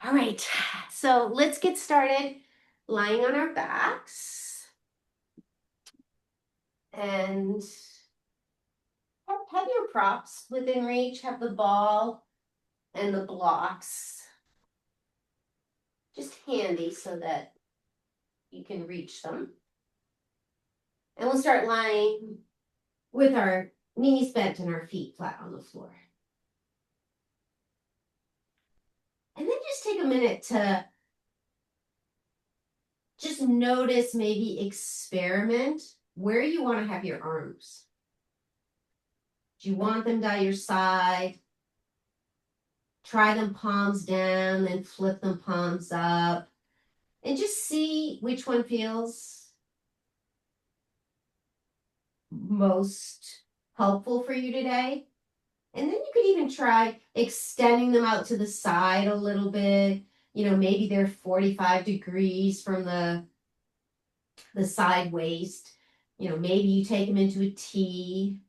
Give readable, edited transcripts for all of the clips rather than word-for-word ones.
All right, so let's get started lying on our backs and have your props within reach. Have the ball and the blocks just handy so that you can reach them. And we'll start lying with our knees bent and our feet flat on the floor. And then just take a minute to just notice, maybe experiment where you want to have your arms. Do you want them by your side? Try them palms down, then flip them palms up. And just see which one feels most helpful for you today. And then you could even try extending them out to the side a little bit. You know, maybe they're 45 degrees from the side waist. You know, maybe you take them into a T.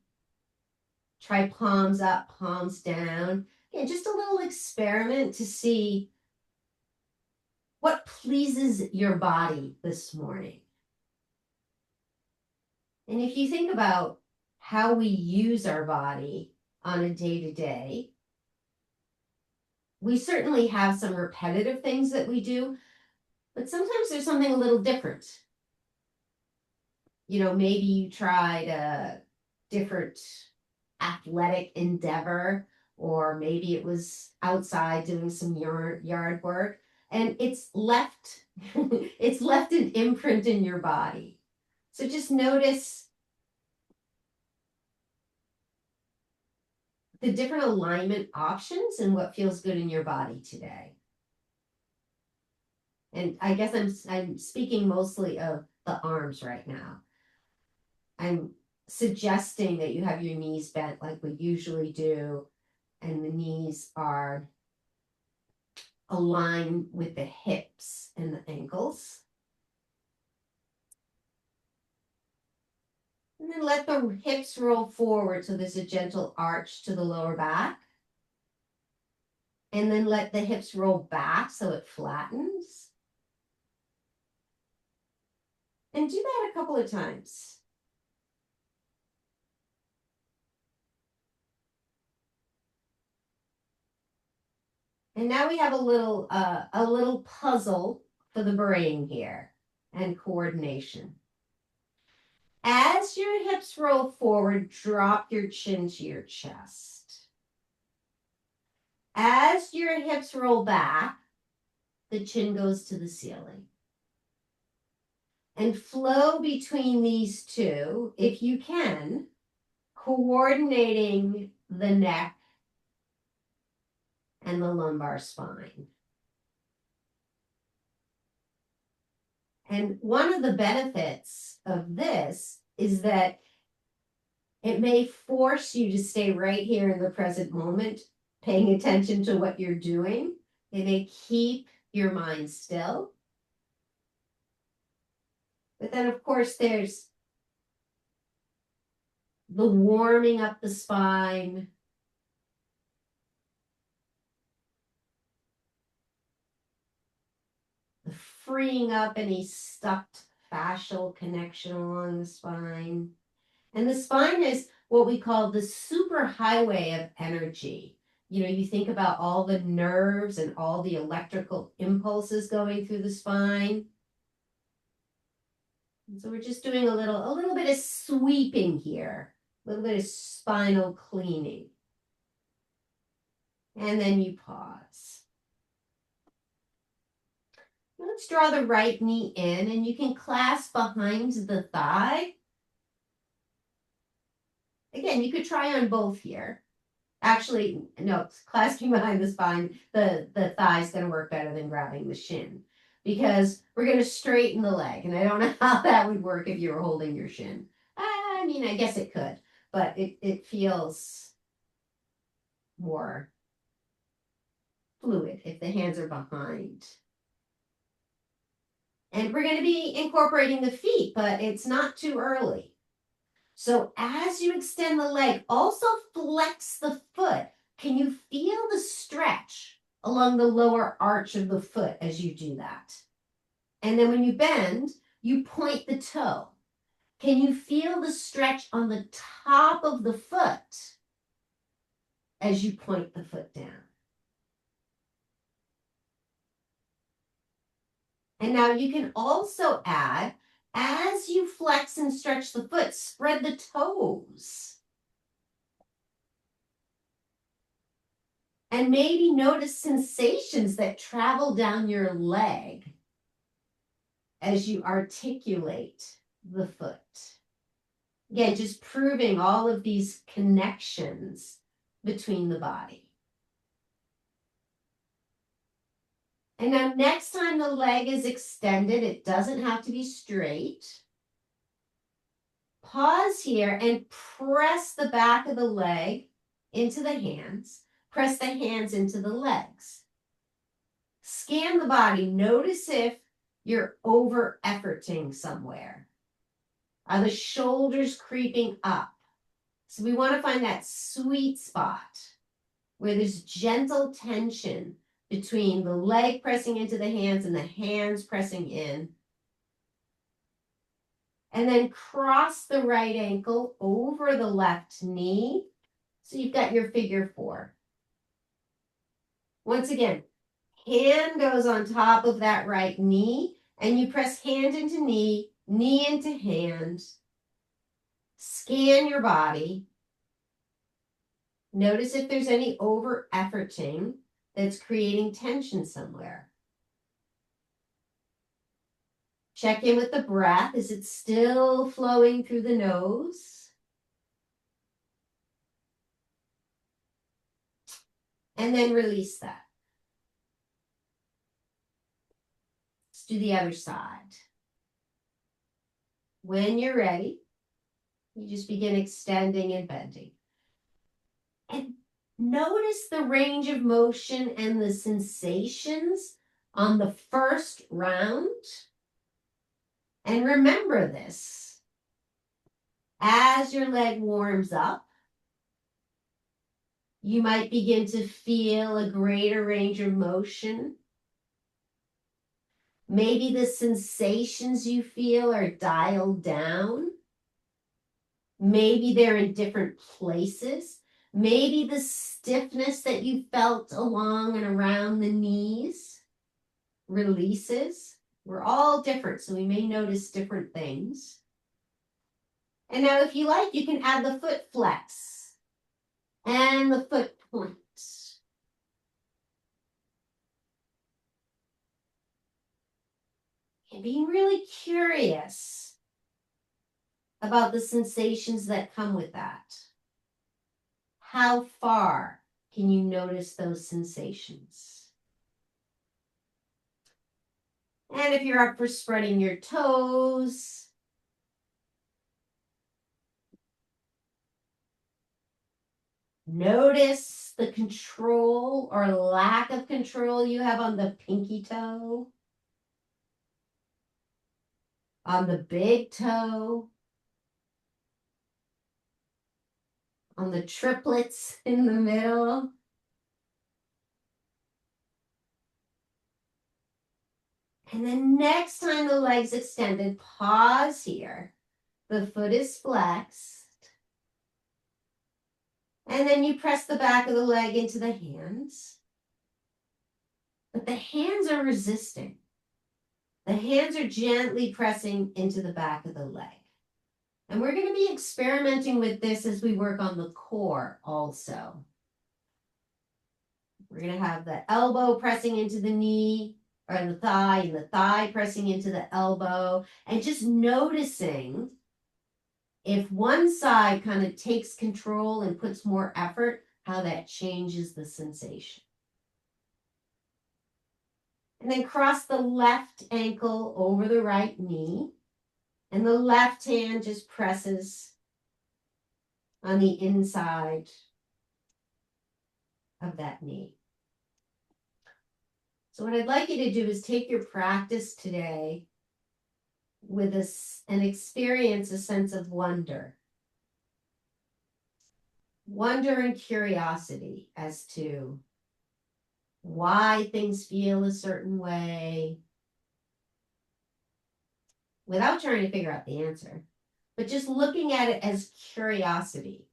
Try palms up, palms down. Again, just a little experiment to see what pleases your body this morning. And if you think about how we use our body on a day-to-day, we certainly have some repetitive things that we do, but sometimes there's something a little different. You know, maybe you tried a different athletic endeavor, or maybe it was outside doing some yard work, and it's left it's left an imprint in your body. So just notice the different alignment options and what feels good in your body today. And I guess I'm speaking mostly of the arms right now. I'm suggesting that you have your knees bent like we usually do, and the knees are aligned with the hips and the ankles. And then let the hips roll forward so there's a gentle arch to the lower back. And then let the hips roll back so it flattens. And do that a couple of times. And now we have a little puzzle for the brain here and coordination. As your hips roll forward, drop your chin to your chest. As your hips roll back, the chin goes to the ceiling. And flow between these two, if you can, coordinating the neck and the lumbar spine. And one of the benefits of this is that it may force you to stay right here in the present moment, paying attention to what you're doing. It may keep your mind still. But then, of course, there's the warming up the spine, the freeing up any stuck fascial connection along the spine. And the spine is what we call the superhighway of energy. You know, you think about all the nerves and all the electrical impulses going through the spine. And so we're just doing a little bit of sweeping here, a little bit of spinal cleaning. And then you pause. Let's draw the right knee in, and you can clasp behind the thigh. Again, you could try on both here. Actually, no, clasping behind the spine, the thigh is going to work better than grabbing the shin, because we're going to straighten the leg. And I don't know how that would work if you were holding your shin. I mean, I guess it could, but it feels more fluid if the hands are behind. And we're going to be incorporating the feet, but it's not too early. So as you extend the leg, also flex the foot. Can you feel the stretch along the lower arch of the foot as you do that. And then when you bend, you point the toe. Can you feel the stretch on the top of the foot as you point the foot down? And now you can also add, as you flex and stretch the foot, spread the toes. And maybe notice sensations that travel down your leg as you articulate the foot. Again, just proving all of these connections between the body. And now next time the leg is extended, it doesn't have to be straight. Pause here and press the back of the leg into the hands. Press the hands into the legs. Scan the body. Notice if you're over-efforting somewhere. Are the shoulders creeping up? So we want to find that sweet spot where there's gentle tension between the leg pressing into the hands and the hands pressing in. And then cross the right ankle over the left knee. So you've got your figure 4. Once again, hand goes on top of that right knee, and you press hand into knee, knee into hand. Scan your body. Notice if there's any over-efforting that's creating tension somewhere. Check in with the breath. Is it still flowing through the nose? And then release that. Let's do the other side. When you're ready, you just begin extending and bending. And notice the range of motion and the sensations on the first round. And remember this, as your leg warms up, you might begin to feel a greater range of motion. Maybe the sensations you feel are dialed down. Maybe they're in different places. Maybe the stiffness that you felt along and around the knees releases. We're all different, so we may notice different things. And now if you like, you can add the foot flex and the foot point. And being really curious about the sensations that come with that. How far can you notice those sensations? And if you're up for spreading your toes, notice the control or lack of control you have on the pinky toe, on the big toe, on the triplets in the middle. And then next time the leg's extended, pause here. The foot is flexed. And then you press the back of the leg into the hands. But the hands are resisting. The hands are gently pressing into the back of the leg. And we're going to be experimenting with this as we work on the core also. We're going to have the elbow pressing into the knee or the thigh, and the thigh pressing into the elbow, and just noticing if one side kind of takes control and puts more effort, how that changes the sensation. And then cross the left ankle over the right knee, and the left hand just presses on the inside of that knee. So what I'd like you to do is take your practice today with and experience a sense of wonder. Wonder and curiosity as to why things feel a certain way, without trying to figure out the answer, but just looking at it as curiosity.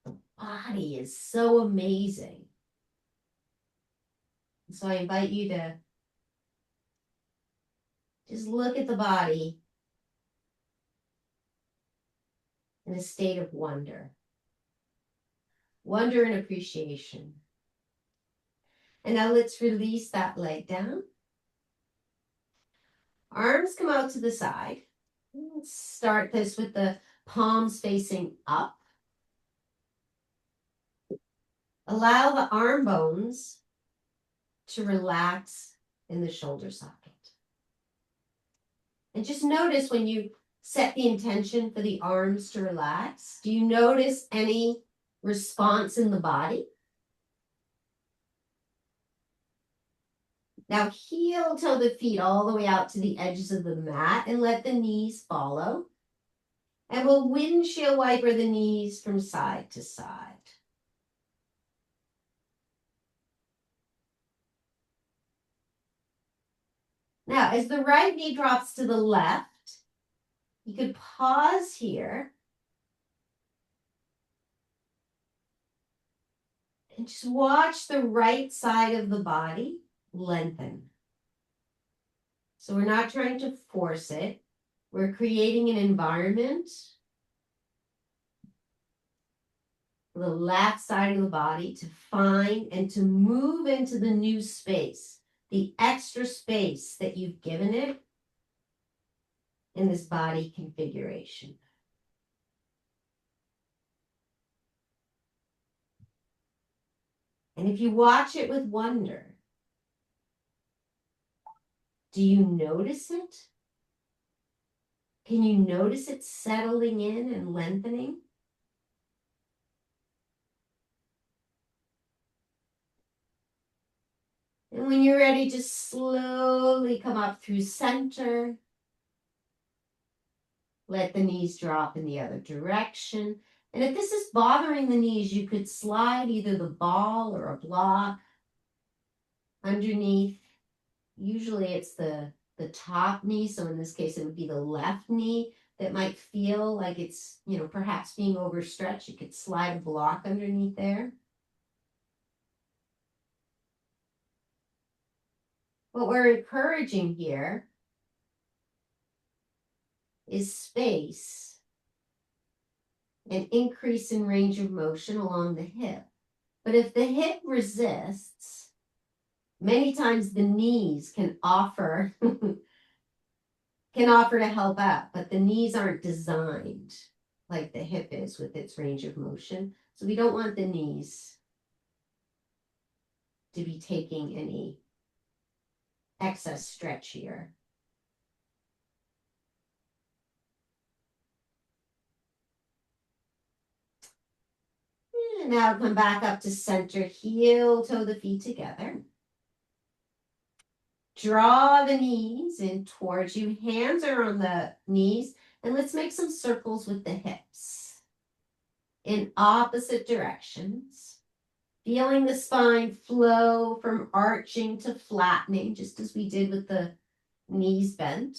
The body is so amazing. So I invite you to just look at the body in a state of wonder. Wonder and appreciation. And now let's release that leg down. Arms come out to the side. Let's start this with the palms facing up. Allow the arm bones to relax in the shoulder socket. And just notice when you set the intention for the arms to relax, do you notice any response in the body? Now heel toe the feet all the way out to the edges of the mat and let the knees follow. And we'll windshield wiper the knees from side to side. Now, as the right knee drops to the left, you could pause here and just watch the right side of the body lengthen. So we're not trying to force it. We're creating an environment for the left side of the body to find and to move into the new space, the extra space that you've given it in this body configuration. And if you watch it with wonder, do you notice it? Can you notice it settling in and lengthening? And when you're ready, just slowly come up through center. Let the knees drop in the other direction. And if this is bothering the knees, you could slide either the ball or a block underneath. Usually it's the top knee. So in this case, it would be the left knee that might feel like it's, perhaps being overstretched. You could slide a block underneath there. What we're encouraging here is space, an increase in range of motion along the hip. But if the hip resists, many times the knees can offer to help out, but the knees aren't designed like the hip is with its range of motion. So we don't want the knees to be taking any excess stretch here. And now come back up to center, heel toe the feet together. Draw the knees in towards you. Hands are on the knees. And let's make some circles with the hips in opposite directions. Feeling the spine flow from arching to flattening, just as we did with the knees bent.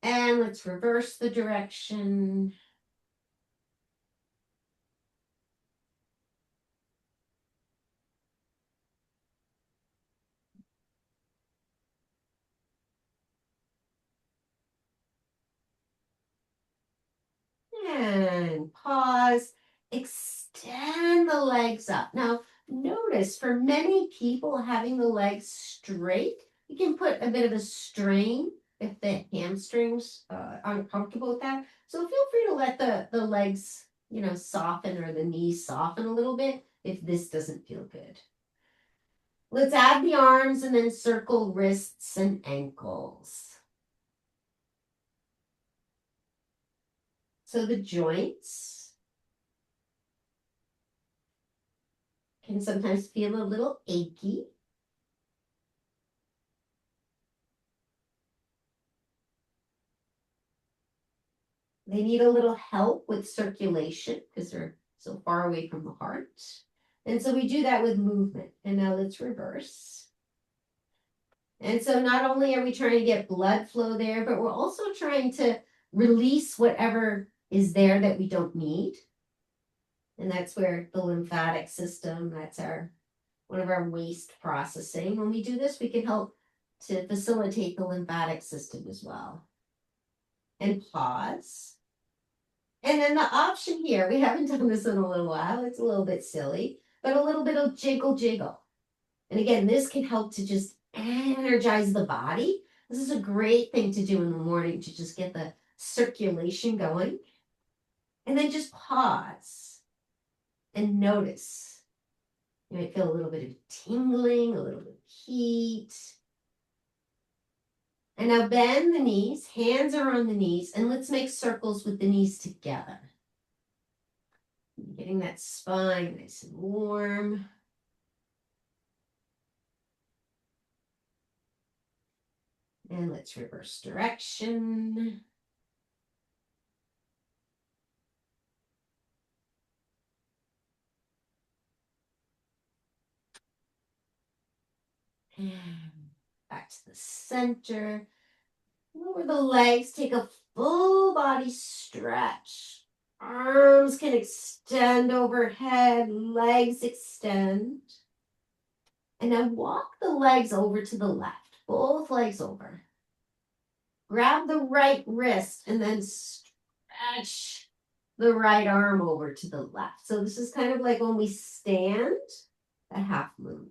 And let's reverse the direction. And pause. Extend the legs up. Now, notice for many people having the legs straight, you can put a bit of a strain if the hamstrings aren't comfortable with that. So feel free to let the legs, soften, or the knees soften a little bit if this doesn't feel good. Let's add the arms and then circle wrists and ankles. So the joints can sometimes feel a little achy. They need a little help with circulation because they're so far away from the heart. And so we do that with movement. And now let's reverse. And so not only are we trying to get blood flow there, but we're also trying to release whatever is there that we don't need. And that's where the lymphatic system, that's one of our waste processing. When we do this, we can help to facilitate the lymphatic system as well. And pause. And then the option here, we haven't done this in a little while, it's a little bit silly, but a little bit of jiggle jiggle. And again, this can help to just energize the body. This is a great thing to do in the morning to just get the circulation going. And then just pause and notice. You might feel a little bit of tingling, a little bit of heat. And now bend the knees, hands are on the knees, and let's make circles with the knees together. Getting that spine nice and warm. And let's reverse direction. And back to the center. Lower the legs, take a full body stretch. Arms can extend overhead, legs extend. And now walk the legs over to the left, both legs over. Grab the right wrist and then stretch the right arm over to the left. So this is kind of like when we stand, a half moon.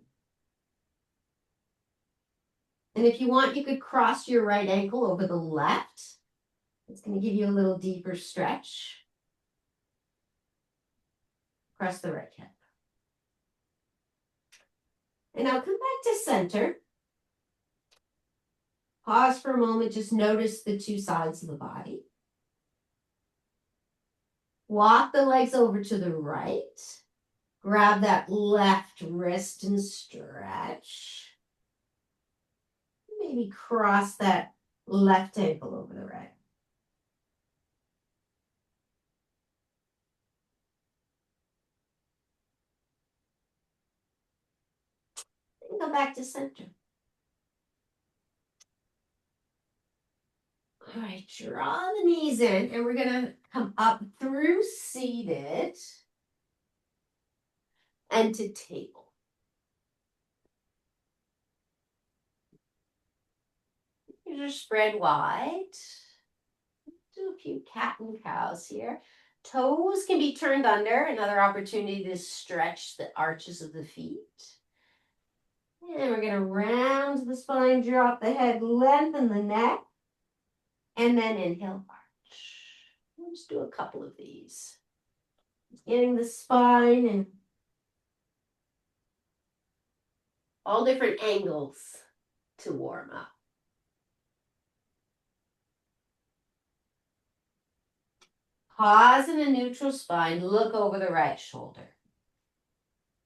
And if you want, you could cross your right ankle over the left. It's going to give you a little deeper stretch. Cross the right hip. And now come back to center. Pause for a moment, just notice the two sides of the body. Walk the legs over to the right. Grab that left wrist and stretch. Maybe cross that left ankle over the right. And go back to center. All right, draw the knees in, and we're going to come up through seated and to table. You just spread wide. Do a few cat and cows here. Toes can be turned under, another opportunity to stretch the arches of the feet. And we're going to round the spine, drop the head, lengthen the neck, and then inhale, arch. We'll just do a couple of these. Getting the spine and all different angles to warm up. Pause in a neutral spine, look over the right shoulder.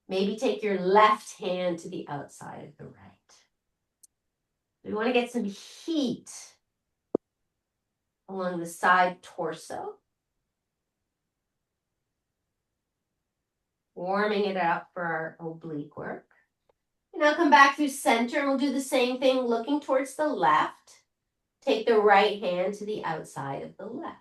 Maybe take your left hand to the outside of the right. We want to get some heat along the side torso. Warming it up for our oblique work. And I'll come back through center and we'll do the same thing, looking towards the left. Take the right hand to the outside of the left.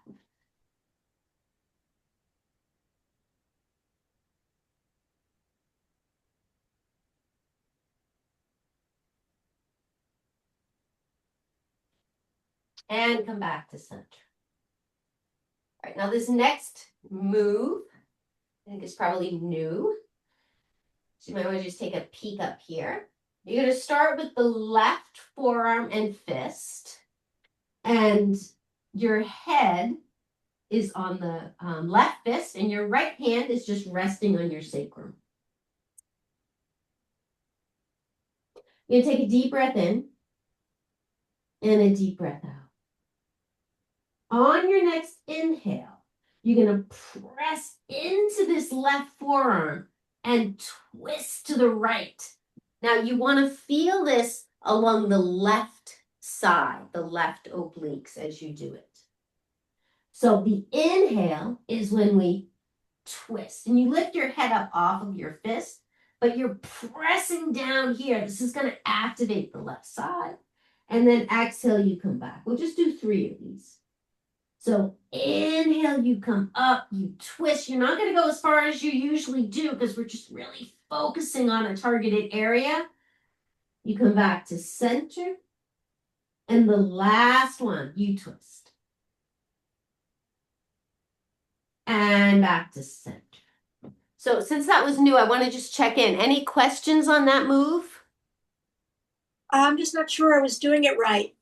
And come back to center. All right, now this next move, I think it's probably new. So you might want to just take a peek up here. You're going to start with the left forearm and fist. And your head is on the left fist, and your right hand is just resting on your sacrum. You're going to take a deep breath in and a deep breath out. On your next inhale, you're going to press into this left forearm and twist to the right. Now you want to feel this along the left side, the left obliques as you do it. So the inhale is when we twist, and you lift your head up off of your fist, but you're pressing down here. This is going to activate the left side. And then exhale, you come back. We'll just do 3 of these. So inhale, you come up, you twist. You're not going to go as far as you usually do because we're just really focusing on a targeted area. You come back to center. And the last one, you twist. And back to center. So since that was new, I want to just check in. Any questions on that move? I'm just not sure I was doing it right.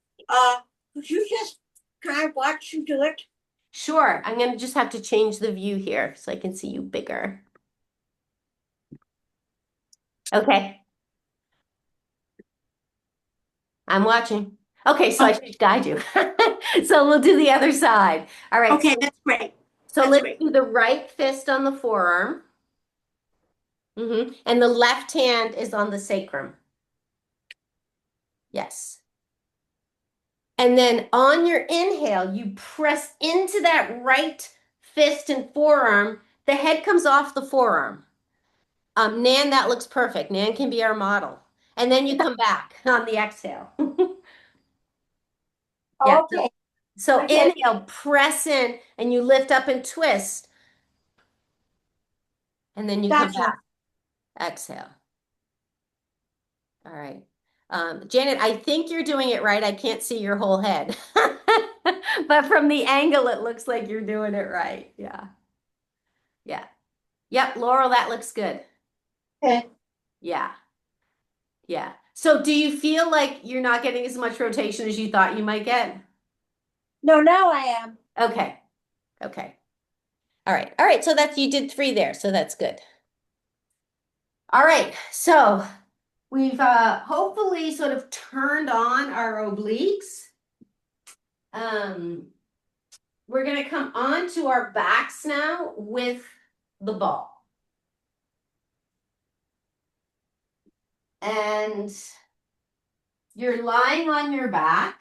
Could you just, can I watch you do it? Sure. I'm going to just have to change the view here so I can see you bigger. Okay. I'm watching. Okay, so I should guide you. So we'll do the other side. All right. Okay, that's great. So That's let's great. do the right fist on the forearm. And the left hand is on the sacrum. Yes. And then on your inhale, you press into that right fist and forearm. The head comes off the forearm. Nan, that looks perfect. Nan can be our model. And then you come back on the exhale. Yeah. Okay. So Okay. inhale, press in, and you lift up and twist. And then you come Gotcha. back. Exhale. All right. Janet, I think you're doing it right. I can't see your whole head. But from the angle, it looks like you're doing it right. Yeah. Yeah. Yep, Laurel, that looks good. Okay. Yeah. Yeah. So do you feel like you're not getting as much rotation as you thought you might get? No, now I am. Okay. Okay. All right. All right. So that's, you did 3 there. So that's good. All right. So we've hopefully sort of turned on our obliques. We're going to come onto our backs now with the ball. And you're lying on your back.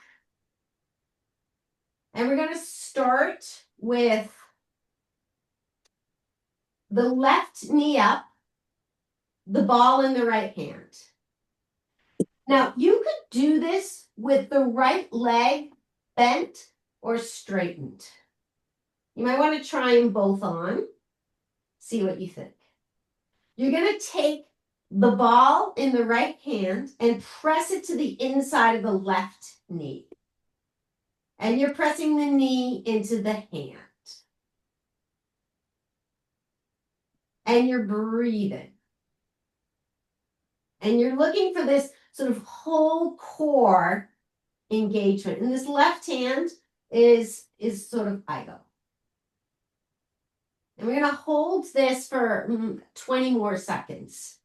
And we're going to start with the left knee up, the ball in the right hand. Now, you could do this with the right leg bent or straightened. You might want to try them both on, see what you think. You're going to take the ball in the right hand and press it to the inside of the left knee. And you're pressing the knee into the hand. And you're breathing. And you're looking for this sort of whole core engagement. And this left hand is sort of igo. And we're going to hold this for 20 more seconds.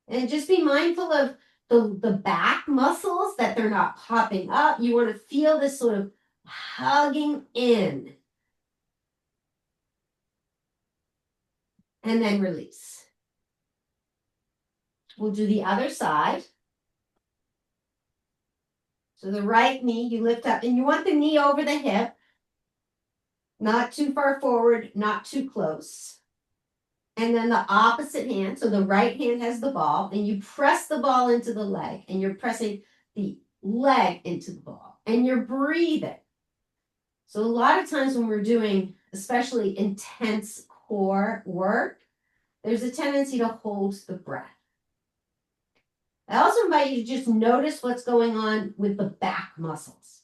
And just be mindful of the back muscles, that they're not popping up. You want to feel this sort of hugging in. And then release. We'll do the other side. So the right knee, you lift up, and you want the knee over the hip. Not too far forward, not too close. And then the opposite hand, so the right hand has the ball, and you press the ball into the leg, and you're pressing the leg into the ball, and you're breathing. So a lot of times when we're doing especially intense core work, there's a tendency to hold the breath. I also invite you to just notice what's going on with the back muscles.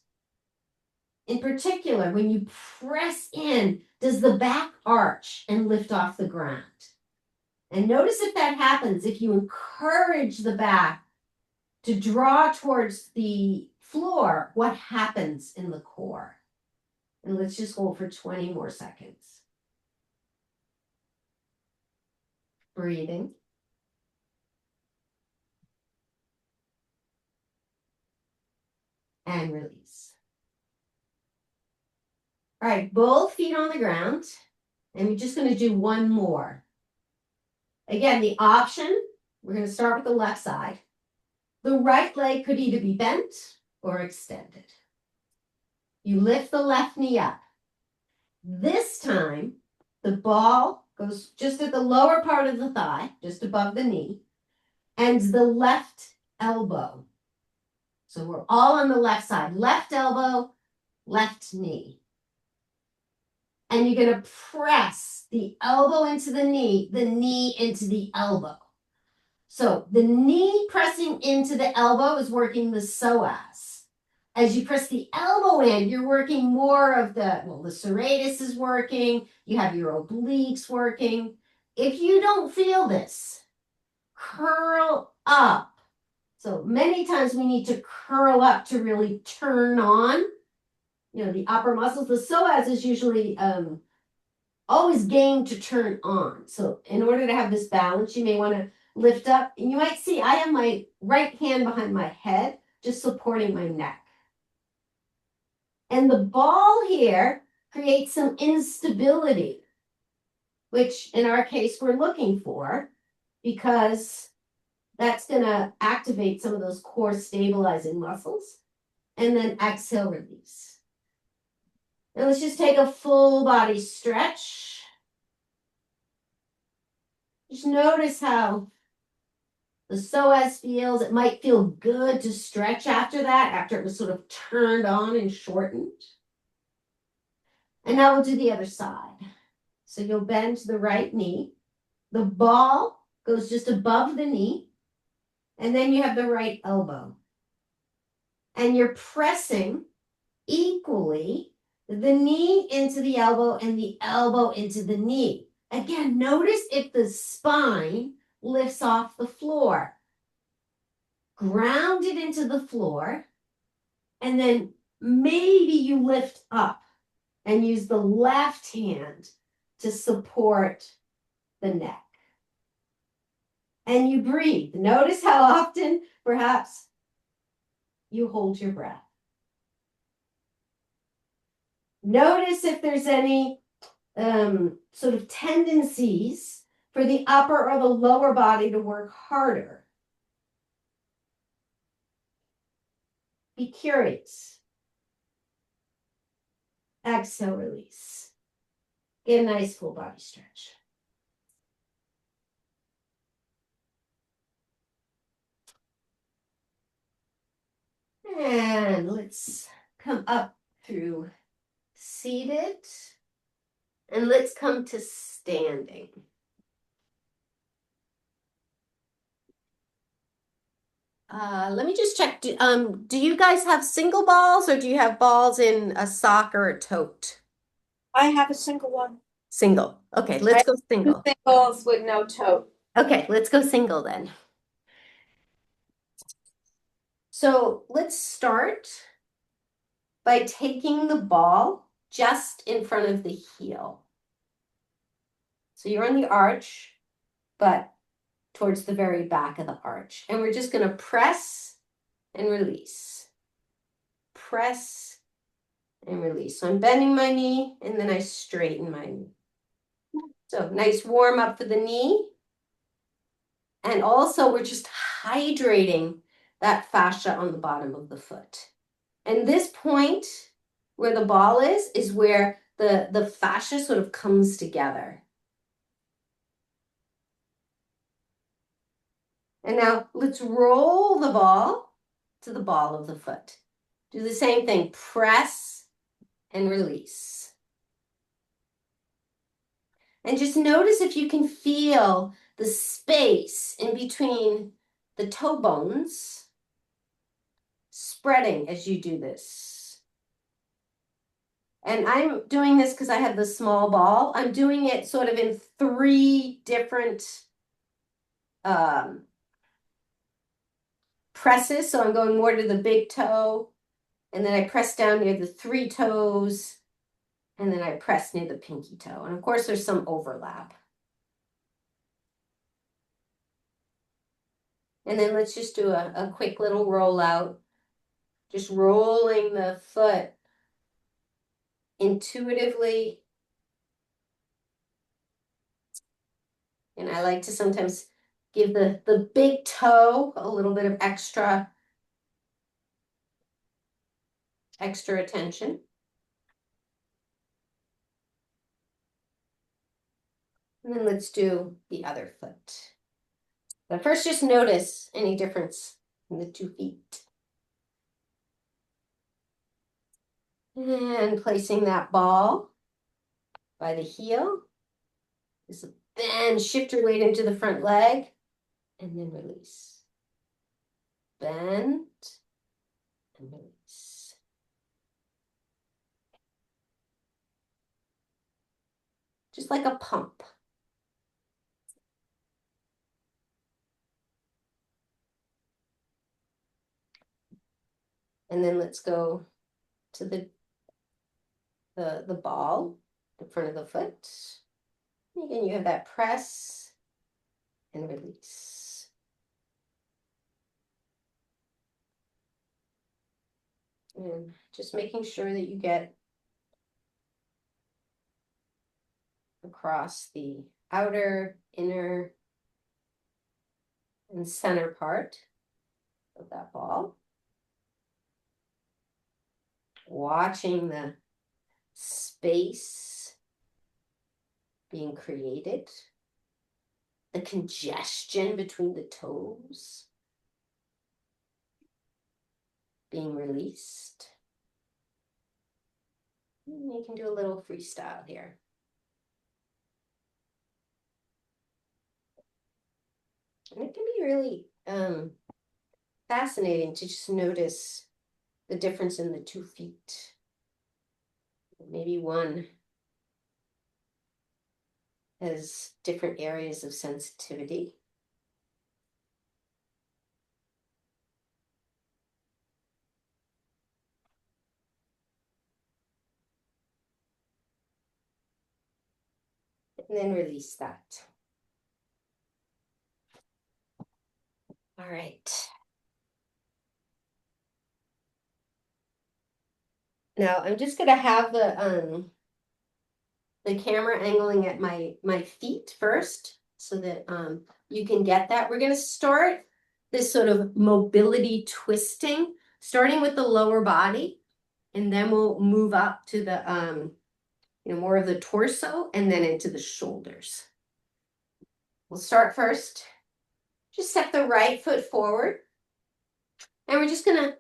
In particular, when you press in, does the back arch and lift off the ground? And notice if that happens, if you encourage the back to draw towards the floor, what happens in the core? And let's just hold for 20 more seconds. Breathing. And release. All right, both feet on the ground. And we're just going to do one more. Again, the option, we're going to start with the left side. The right leg could either be bent or extended. You lift the left knee up. This time, the ball goes just at the lower part of the thigh, just above the knee, and the left elbow. So we're all on the left side. Left elbow, left knee. And you're going to press the elbow into the knee into the elbow. So the knee pressing into the elbow is working the psoas. As you press the elbow in, you're working more of the serratus is working. You have your obliques working. If you don't feel this, curl up. So many times we need to curl up to really turn on, the upper muscles. The psoas is usually always game to turn on. So in order to have this balance, you may want to lift up. And you might see I have my right hand behind my head, just supporting my neck. And the ball here creates some instability, which in our case we're looking for, because that's going to activate some of those core stabilizing muscles. And then exhale, release. Now let's just take a full body stretch. Just notice how the psoas feels. It might feel good to stretch after that, after it was sort of turned on and shortened. And now we'll do the other side. So you'll bend to the right knee. The ball goes just above the knee. And then you have the right elbow. And you're pressing equally the knee into the elbow and the elbow into the knee. Again, notice if the spine lifts off the floor. Ground it into the floor, and then maybe you lift up and use the left hand to support the neck. And you breathe. Notice how often, perhaps, you hold your breath. Notice if there's any sort of tendencies for the upper or the lower body to work harder. Be curious. Exhale, release. Get a nice full body stretch. And let's come up through seated. And let's come to standing. Let me just check. Do you guys have single balls or do you have balls in a sock or a tote? I have a single one. Single. Okay, I let's have go two single. singles with no tote. Okay, let's go single then. So let's start by taking the ball just in front of the heel. So you're on the arch, but towards the very back of the arch. And we're just going to press and release. Press and release. So I'm bending my knee and then I straighten my knee. So nice warm up for the knee. And also we're just hydrating that fascia on the bottom of the foot. And this point where the ball is where the fascia sort of comes together. And now let's roll the ball to the ball of the foot. Do the same thing, press and release. And just notice if you can feel the space in between the toe bones spreading as you do this. And I'm doing this because I have the small ball. I'm doing it sort of in 3 different presses. So I'm going more to the big toe, and then I press down near the 3 toes, and then I press near the pinky toe. And of course, there's some overlap. And then let's just do a quick little rollout. Just rolling the foot intuitively. And I like to sometimes give the big toe a little bit of extra attention. And then let's do the other foot. But first, just notice any difference in the 2 feet. And placing that ball by the heel. Just bend, shift your weight into the front leg, and then release. Bend and release. Just like a pump. And then let's go to the ball, the front of the foot. Again, you have that press and release. And just making sure that you get across the outer, inner, and center part of that ball. Watching the space being created, the congestion between the toes being released. And you can do a little freestyle here. And it can be really fascinating to just notice the difference in the 2 feet. Maybe one has different areas of sensitivity. And then release that. All right. Now I'm just gonna have the camera angling at my feet first so that you can get that. We're gonna start this sort of mobility twisting, starting with the lower body, and then we'll move up to the more of the torso and then into the shoulders. We'll start first. Just step the right foot forward, and we're just gonna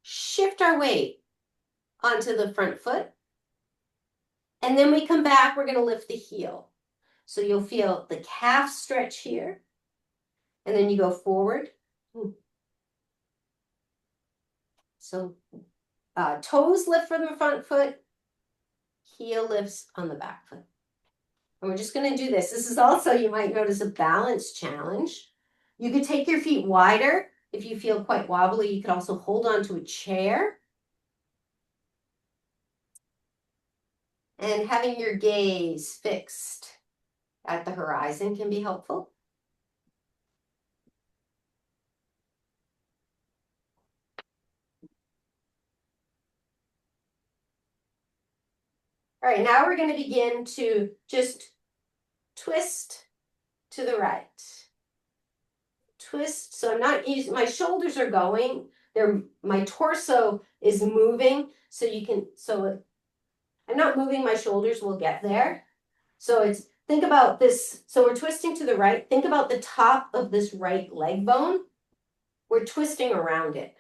shift our weight onto the front foot. And then we come back, we're gonna lift the heel. So you'll feel the calf stretch here, and then you go forward. So toes lift from the front foot, heel lifts on the back foot. And we're just gonna do this. This is also, you might notice, a balance challenge. You could take your feet wider. If you feel quite wobbly, you could also hold on to a chair. And having your gaze fixed at the horizon can be helpful. All right, now we're going to begin to just twist to the right. Twist, so I'm not using, my shoulders are going, my torso is moving, so you can, I'm not moving my shoulders, we'll get there. So think about this, so we're twisting to the right, think about the top of this right leg bone. We're twisting around it.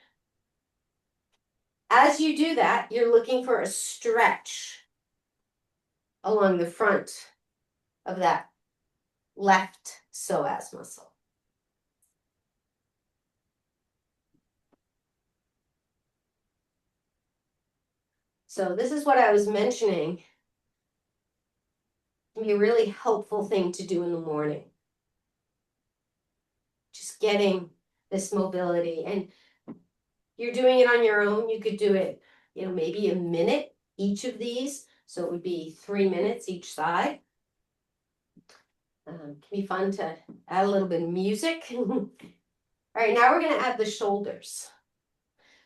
As you do that, you're looking for a stretch along the front of that left psoas muscle. So this is what I was mentioning. It can be a really helpful thing to do in the morning. Just getting this mobility. And you're doing it on your own. You could do it, maybe a minute each of these. So it would be 3 minutes each side. Can be fun to add a little bit of music. All right, now we're going to add the shoulders.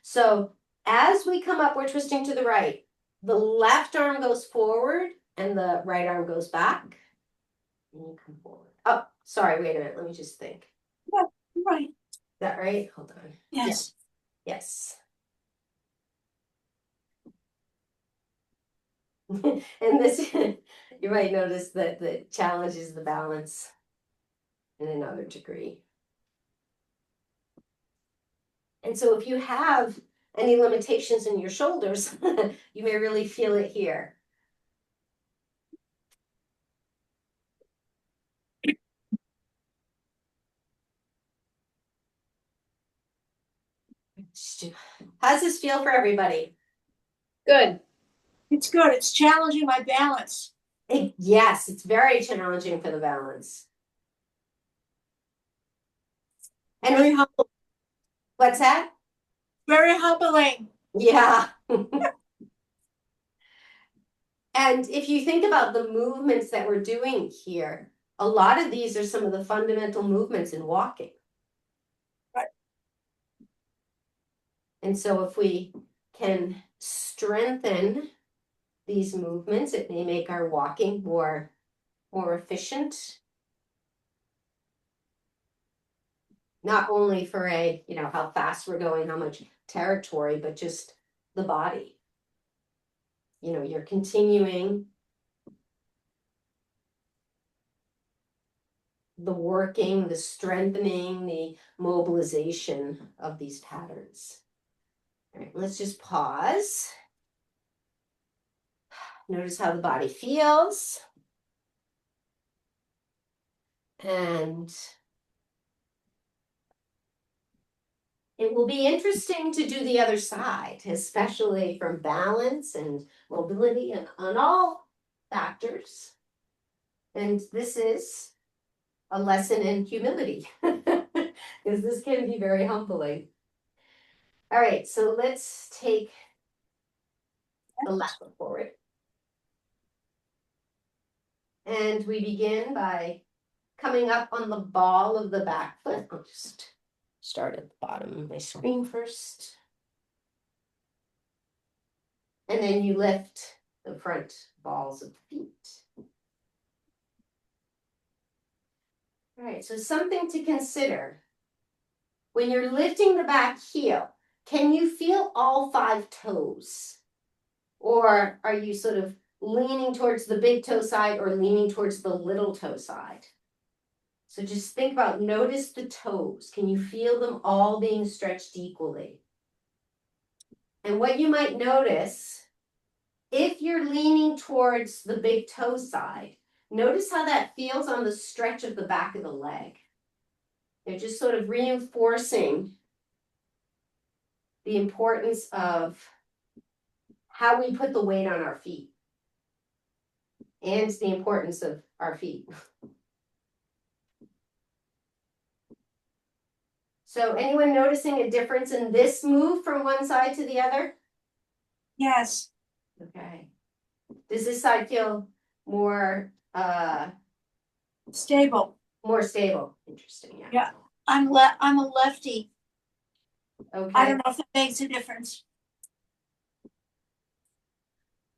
So as we come up, we're twisting to the right. The left arm goes forward and the right arm goes back. And you come forward. Oh, sorry, wait a minute. Let me just think. Yeah, right. Is that right? Hold on. Yes. Yes. And this, you might notice that the challenge is the balance in another degree. And so if you have any limitations in your shoulders, you may really feel it here. How's this feel for everybody? Good. It's good. It's challenging my balance. Yes, it's very challenging for the balance. And Very humble. what's that? Very humbling. Yeah. And if you think about the movements that we're doing here, a lot of these are some of the fundamental movements in walking. Right. And so if we can strengthen these movements, it may make our walking more efficient. Not only for how fast we're going, how much territory, but just the body. You're continuing the working, the strengthening, the mobilization of these patterns. All right, let's just pause. Notice how the body feels. And it will be interesting to do the other side, especially from balance and mobility and on all factors. And this is a lesson in humility, because this can be very humbling. All right, so let's take the left foot forward. And we begin by coming up on the ball of the back foot. I'll just start at the bottom of my screen first. And then you lift the front balls of the feet. All right, so something to consider. When you're lifting the back heel, can you feel all 5 toes? Or are you sort of leaning towards the big toe side or leaning towards the little toe side? So just think about, notice the toes. Can you feel them all being stretched equally? And what you might notice, if you're leaning towards the big toe side, notice how that feels on the stretch of the back of the leg. They're just sort of reinforcing the importance of how we put the weight on our feet and the importance of our feet. So anyone noticing a difference in this move from one side to the other? Yes. Okay. Does this side feel more Stable. more stable? Interesting. Yeah. Yeah. I'm a lefty. Okay. I don't know if it makes a difference.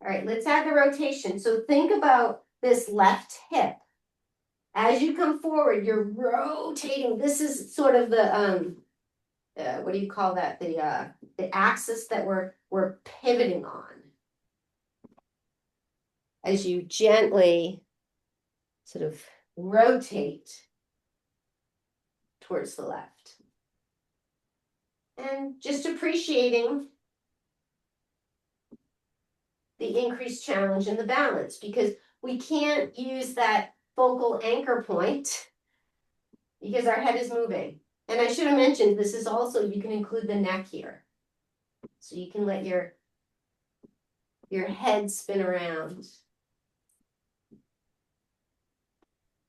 All right, let's add the rotation. So think about this left hip. As you come forward, you're rotating. This is sort of the what do you call that? The axis that we're pivoting on. As you gently sort of rotate towards the left. And just appreciating the increased challenge in the balance, because we can't use that focal anchor point because our head is moving. And I should have mentioned, this is also, you can include the neck here. So you can let your head spin around,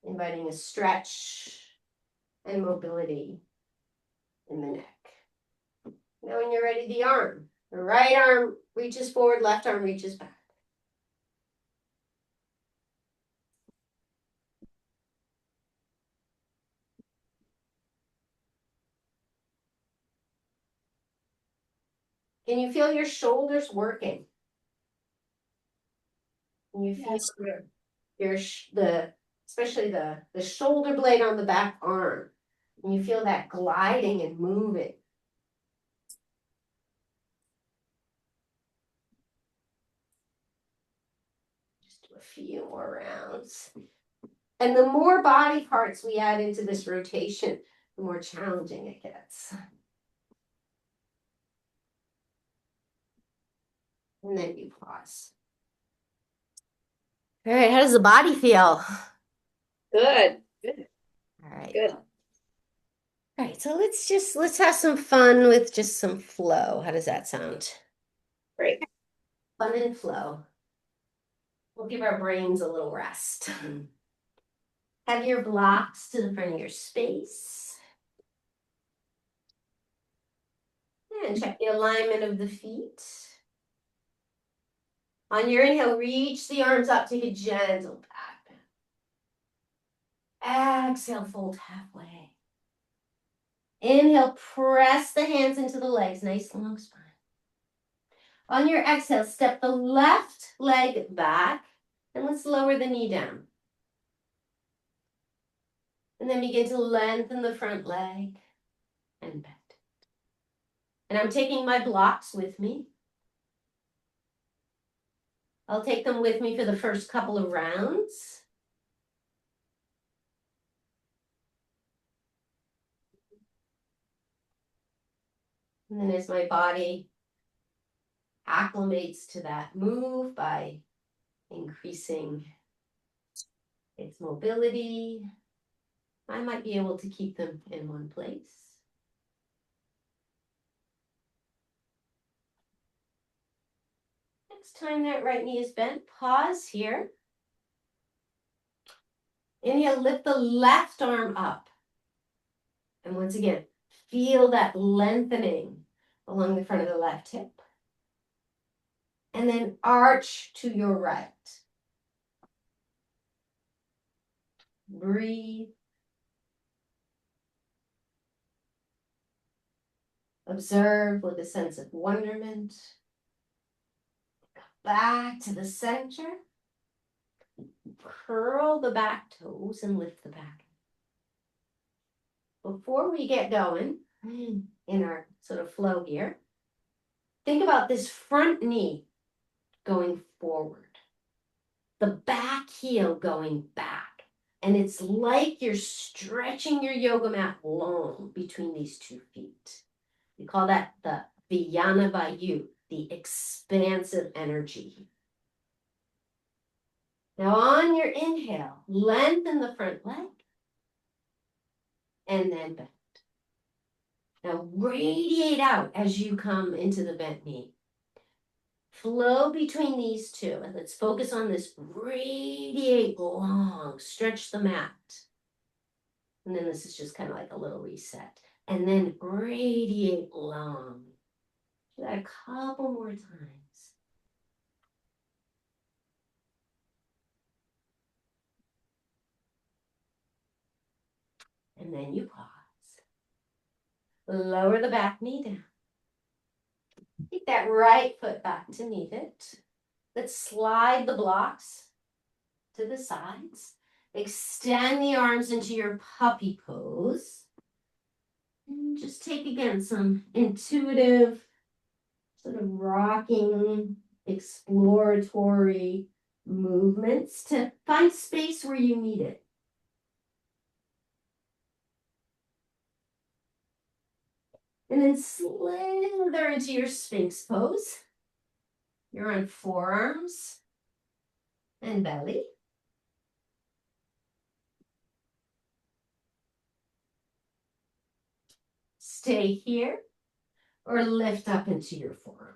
inviting a stretch and mobility in the neck. Now when you're ready, the arm. The right arm reaches forward, left arm reaches back. Can you feel your shoulders working? Can you feel Yes. especially the shoulder blade on the back arm? And you feel that gliding and moving. A few more rounds. And the more body parts we add into this rotation, the more challenging it gets. And then you pause. All right, how does the body feel? Good. All right. Good. All right, so let's have some fun with just some flow. How does that sound? Great. Fun and flow. We'll give our brains a little rest. Have your blocks to the front of your space. And check the alignment of the feet. On your inhale, reach the arms up, take a gentle back bend. Exhale, fold halfway. Inhale, press the hands into the legs, nice long spine. On your exhale, step the left leg back, and let's lower the knee down. And then begin to lengthen the front leg and bend. And I'm taking my blocks with me. I'll take them with me for the first couple of rounds. And then as my body acclimates to that move by increasing its mobility, I might be able to keep them in one place. Next time that right knee is bent, pause here. Inhale, lift the left arm up. And once again, feel that lengthening along the front of the left hip. And then arch to your right. Breathe. Observe with a sense of wonderment. Back to the center. Curl the back toes and lift the back. Before we get going in our sort of flow here, think about this front knee going forward, the back heel going back. And it's like you're stretching your yoga mat long between these 2 feet. We call that the Vijnana Vayu, the expansive energy. Now on your inhale, lengthen the front leg and then bend. Now radiate out as you come into the bent knee. Flow between these two, and let's focus on this. Radiate long, stretch the mat. And then this is just kind of like a little reset. And then radiate long. Do that a couple more times. And then you pause. Lower the back knee down. Take that right foot back to meet it. Let's slide the blocks to the sides. Extend the arms into your puppy pose. And just take again some intuitive, sort of rocking, exploratory movements to find space where you need it. And then slither into your Sphinx pose. You're on forearms and belly. Stay here or lift up into your forearm.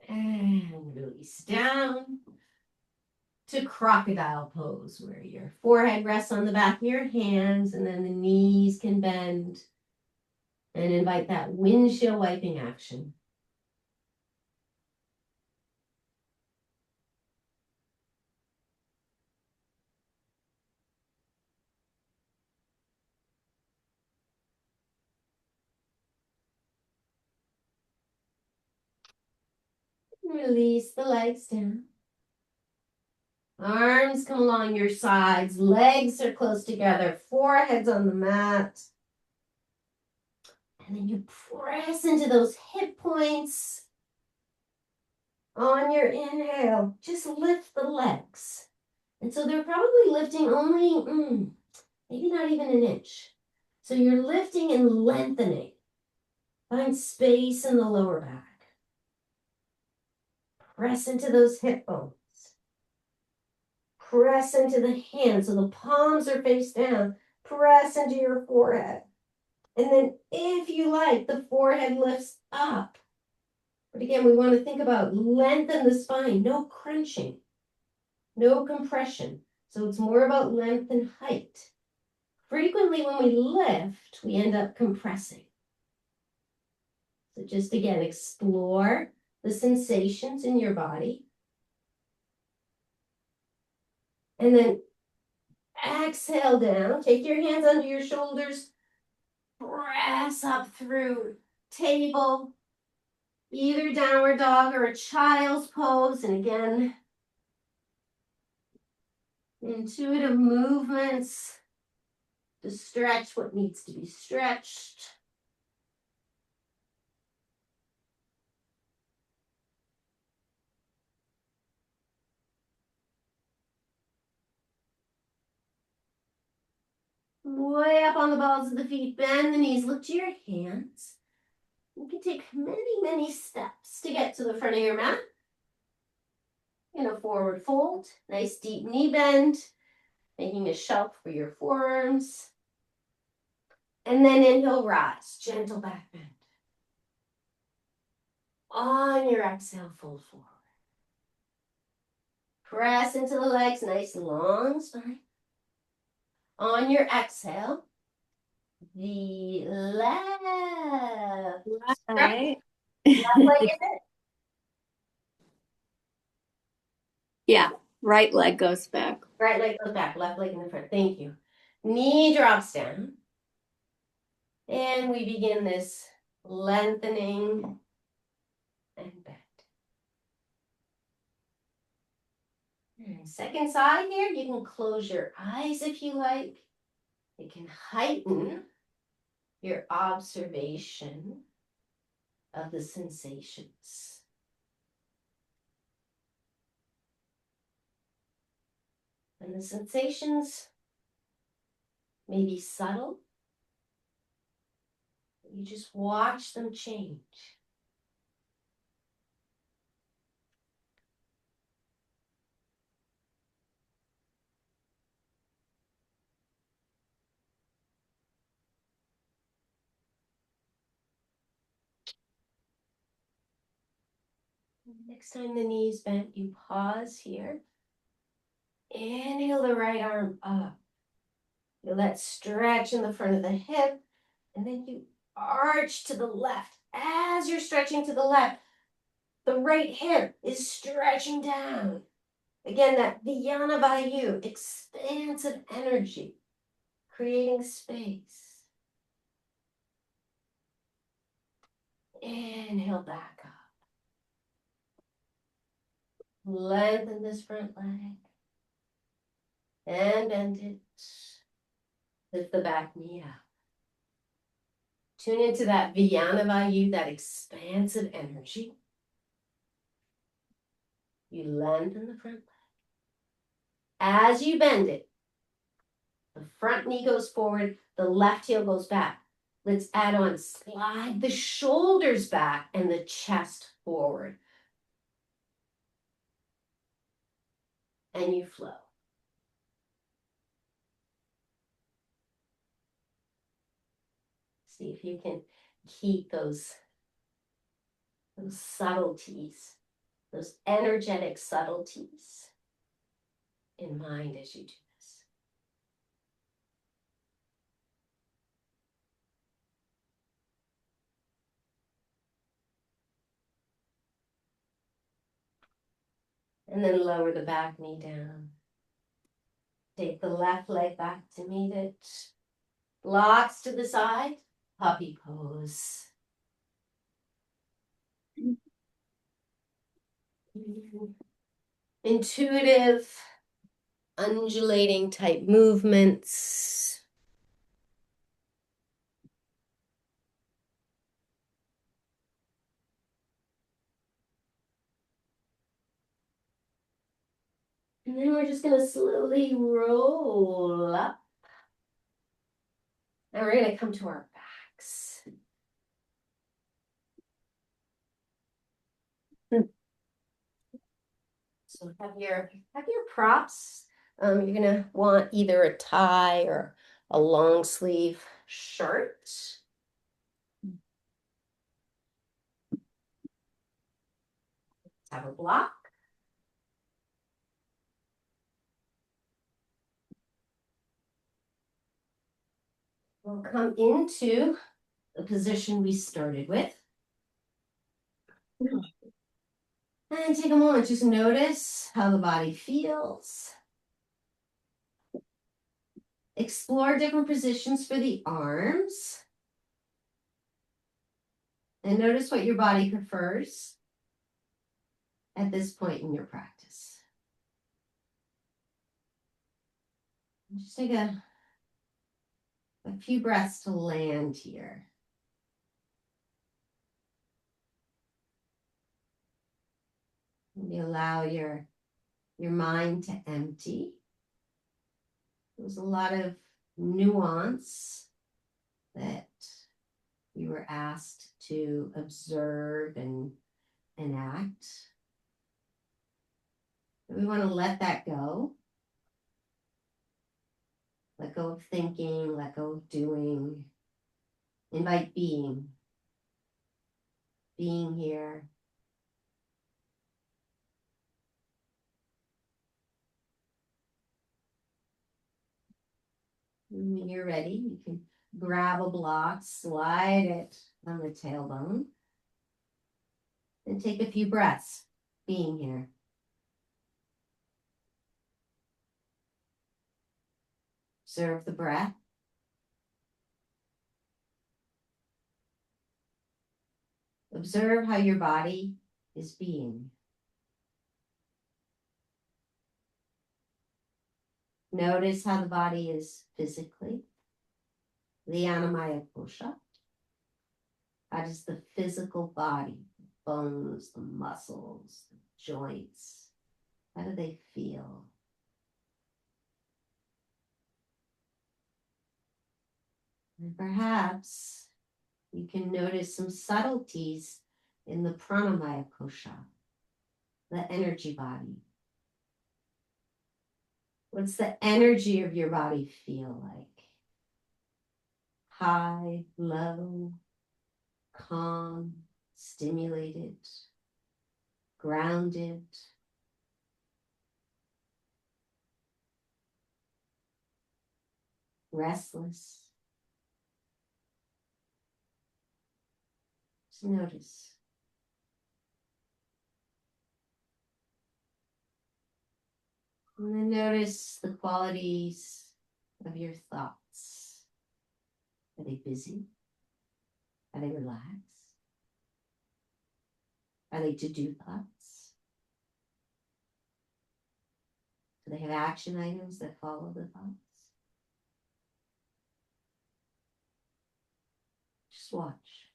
And release down to crocodile pose, where your forehead rests on the back of your hands and then the knees can bend. And invite that windshield wiping action. Release the legs down. Arms come along your sides, legs are close together, forehead's on the mat. And then you press into those hip points. On your inhale, just lift the legs. And so they're probably lifting only, maybe not even an inch. So you're lifting and lengthening. Find space in the lower back. Press into those hip bones. Press into the hands so the palms are face down. Press into your forehead. And then if you like, the forehead lifts up. But again, we want to think about lengthen the spine, no crunching, no compression. So it's more about length and height. Frequently when we lift, we end up compressing. So just again, explore the sensations in your body. And then exhale down. Take your hands under your shoulders. Press up through table, either downward dog or a child's pose. And again, intuitive movements to stretch what needs to be stretched. Way up on the balls of the feet, bend the knees, look to your hands. You can take many, many steps to get to the front of your mat. In a forward fold, nice deep knee bend, making a shelf for your forearms. And then inhale, rise, gentle back bend. On your exhale, fold forward. Press into the legs, nice long spine. On your exhale, the left Right. leg is it. Yeah, right leg goes back. Right leg goes back, left leg in the front. Thank you. Knee drops down. And we begin this lengthening and bend. And second side here, you can close your eyes if you like. It can heighten your observation of the sensations. And the sensations may be subtle. You just watch them change. Next time the knee's bent, you pause here. Inhale the right arm up. Feel that stretch in the front of the hip. And then you arch to the left. As you're stretching to the left, the right hip is stretching down. Again, that Vijana Vayu, expansive energy, creating space. Inhale back up. Lengthen this front leg. And bend it. Lift the back knee up. Tune into that Vijana Vayu, that expansive energy. You lengthen the front leg. As you bend it, the front knee goes forward, the left heel goes back. Let's add on, slide the shoulders back and the chest forward. And you flow. See if you can keep those subtleties, those energetic subtleties in mind as you do this. And then lower the back knee down. Take the left leg back to meet it. Blocks to the side, puppy pose. Intuitive undulating type movements. And then we're just going to slowly roll up. And we're going to come to our backs. So have your props. You're gonna want either a tie or a long sleeve shirt. Let's have a block. We'll come into the position we started with. And take a moment, just notice how the body feels. Explore different positions for the arms. And notice what your body prefers at this point in your practice. Just take a few breaths to land here. Maybe allow your mind to empty. There's a lot of nuance that you were asked to observe and enact. We want to let that go. Let go of thinking, let go of doing. Invite being here. And when you're ready, you can grab a block, slide it on the tailbone, and take a few breaths being here. Observe the breath. Observe how your body is being. Notice how the body is physically. The Anamaya Kosha. How does the physical body, the bones, the muscles, the joints, how do they feel? And perhaps you can notice some subtleties in the Pranamaya Kosha, the energy body. What's the energy of your body feel like? High, low, calm, stimulated, grounded. Restless. Just notice. And then notice the qualities of your thoughts. Are they busy? Are they relaxed? Are they to-do thoughts? Do they have action items that follow the thoughts? Just watch.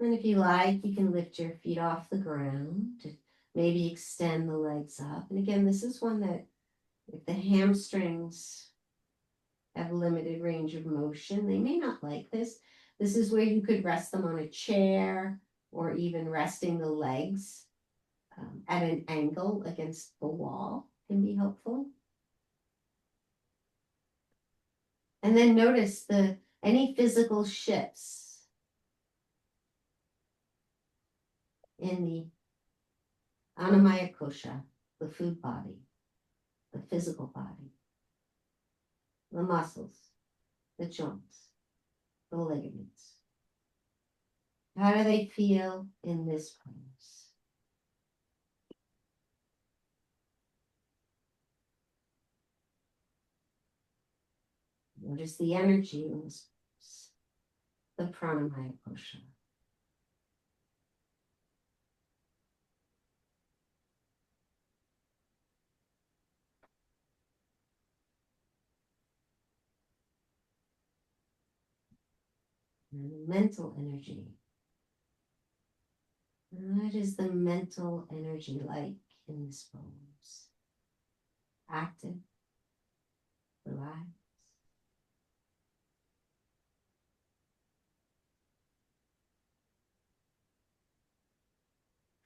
And if you like, you can lift your feet off the ground to maybe extend the legs up. And again, this is one that if the hamstrings have limited range of motion, they may not like this. This is where you could rest them on a chair or even resting the legs at an angle against the wall can be helpful. And then notice any physical shifts in the Anamaya Kosha, the food body, the physical body, the muscles, the joints, the ligaments. How do they feel in this pose? Notice the energy in this pose, the Pranamaya Kosha. And mental energy. What is the mental energy like in this pose? Active, relaxed,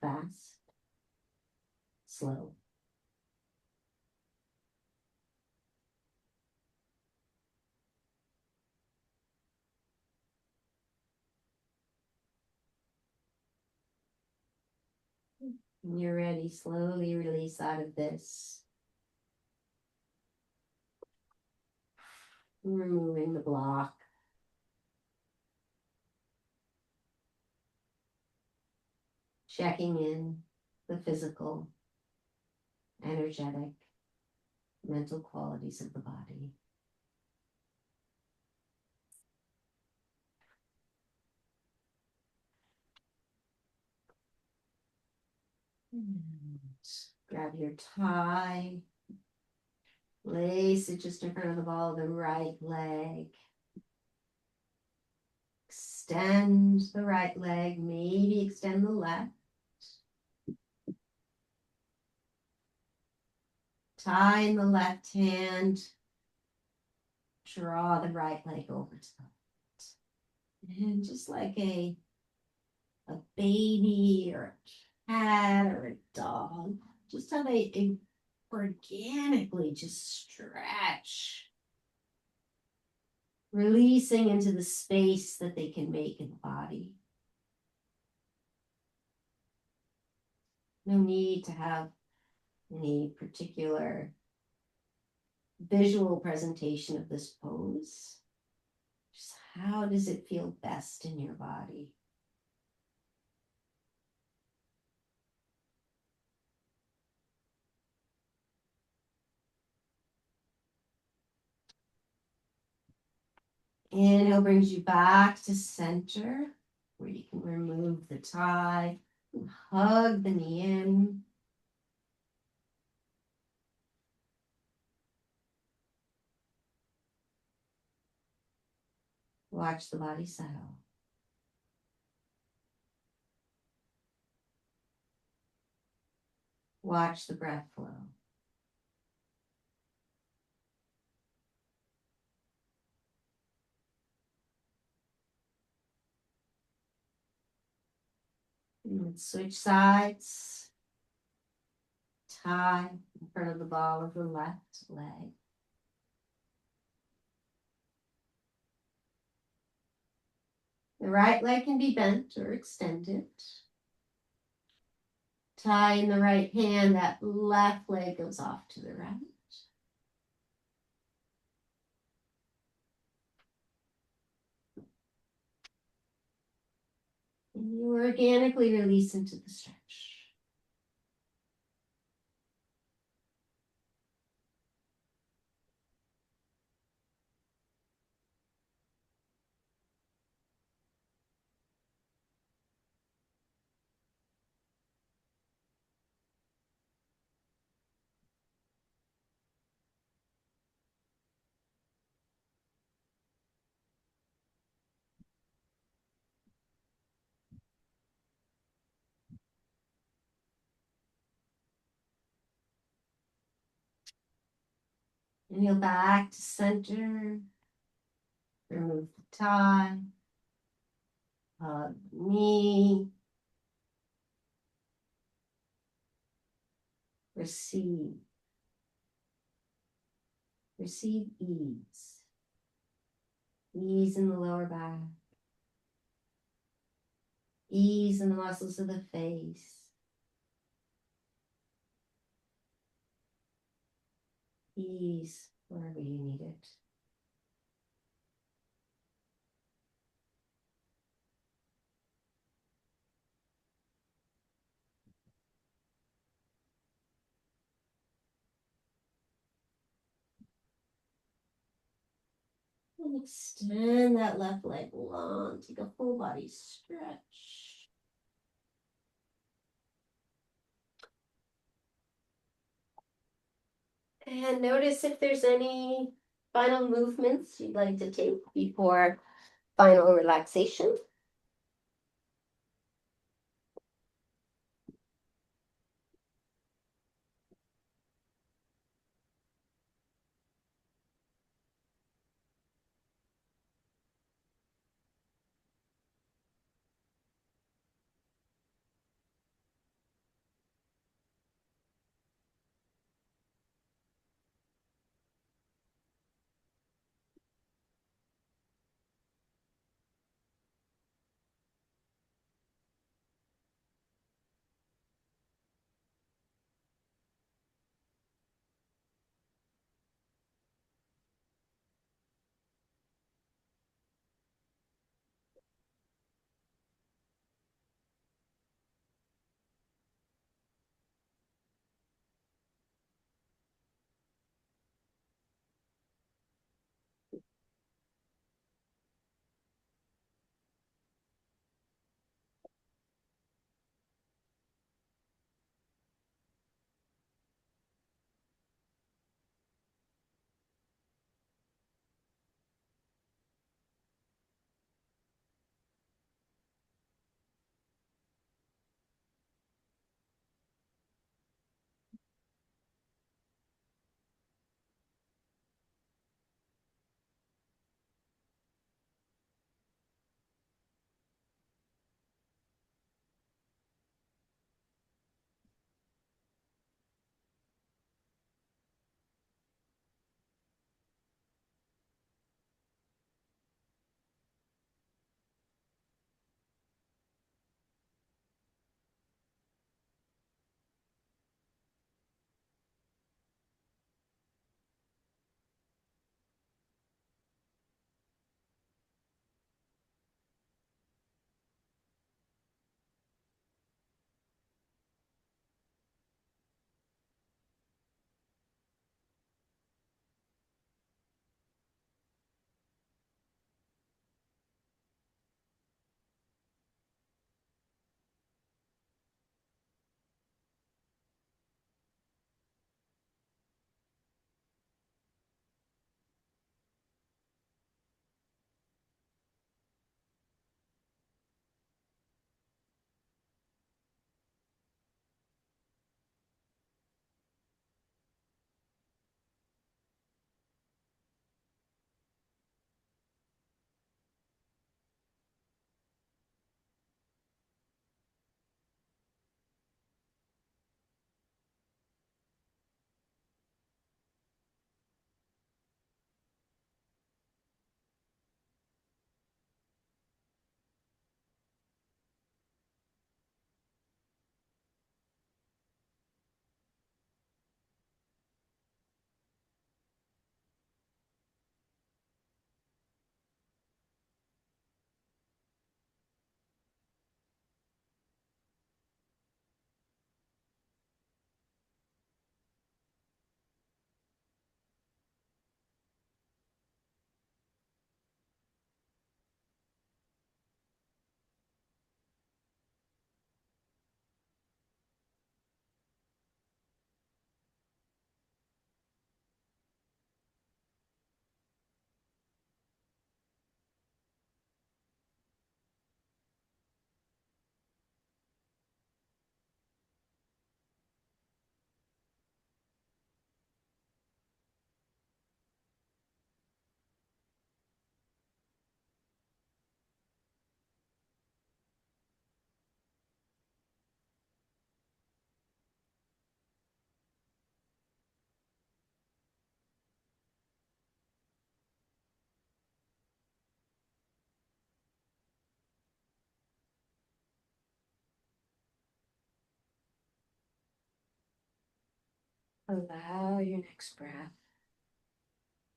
fast, slow. When you're ready, slowly release out of this. Removing the block. Checking in the physical, energetic, mental qualities of the body. And grab your tie. Place it just in front of the ball of the right leg. Extend the right leg, maybe extend the left. Tie in the left hand. Draw the right leg over to the right. And just like a baby or a cat or a dog, just how they organically just stretch, releasing into the space that they can make in the body. No need to have any particular visual presentation of this pose. Just how does it feel best in your body? Inhale brings you back to center, where you can remove the tie, hug the knee in. Watch the body settle. Watch the breath flow. And let's switch sides. Tie in front of the ball of the left leg. The right leg can be bent or extended. Tie in the right hand, that left leg goes off to the right. And you organically release into the stretch. Inhale back to center. Remove the tie. Hug the knee. Receive. Receive ease. Ease in the lower back. Ease in the muscles of the face. Ease wherever you need it. And extend that left leg long. Take a full body stretch. And notice if there's any final movements you'd like to take before final relaxation. Allow your next breath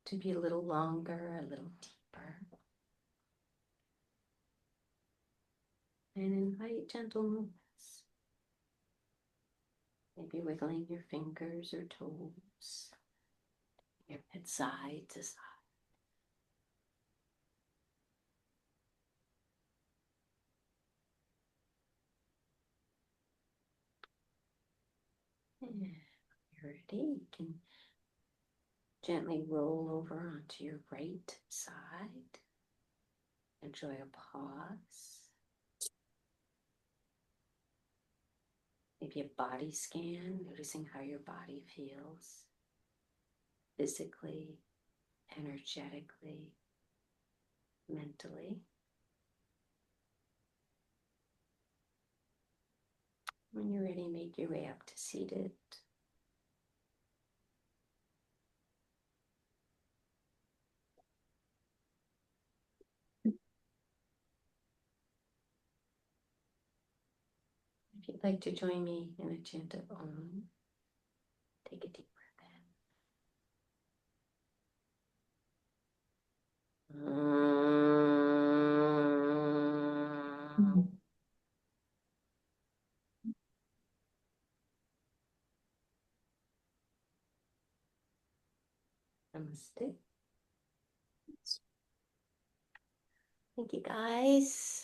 to be a little longer, a little deeper. And invite gentle movements. Maybe wiggling your fingers or toes, your head side to side. And when you're ready, you can gently roll over onto your right side. Enjoy a pause. Maybe a body scan, noticing how your body feels physically, energetically, mentally. When you're ready, make your way up to seated. If you'd like to join me in a chant of Om, take a deep breath in. Namaste. Thank you, guys.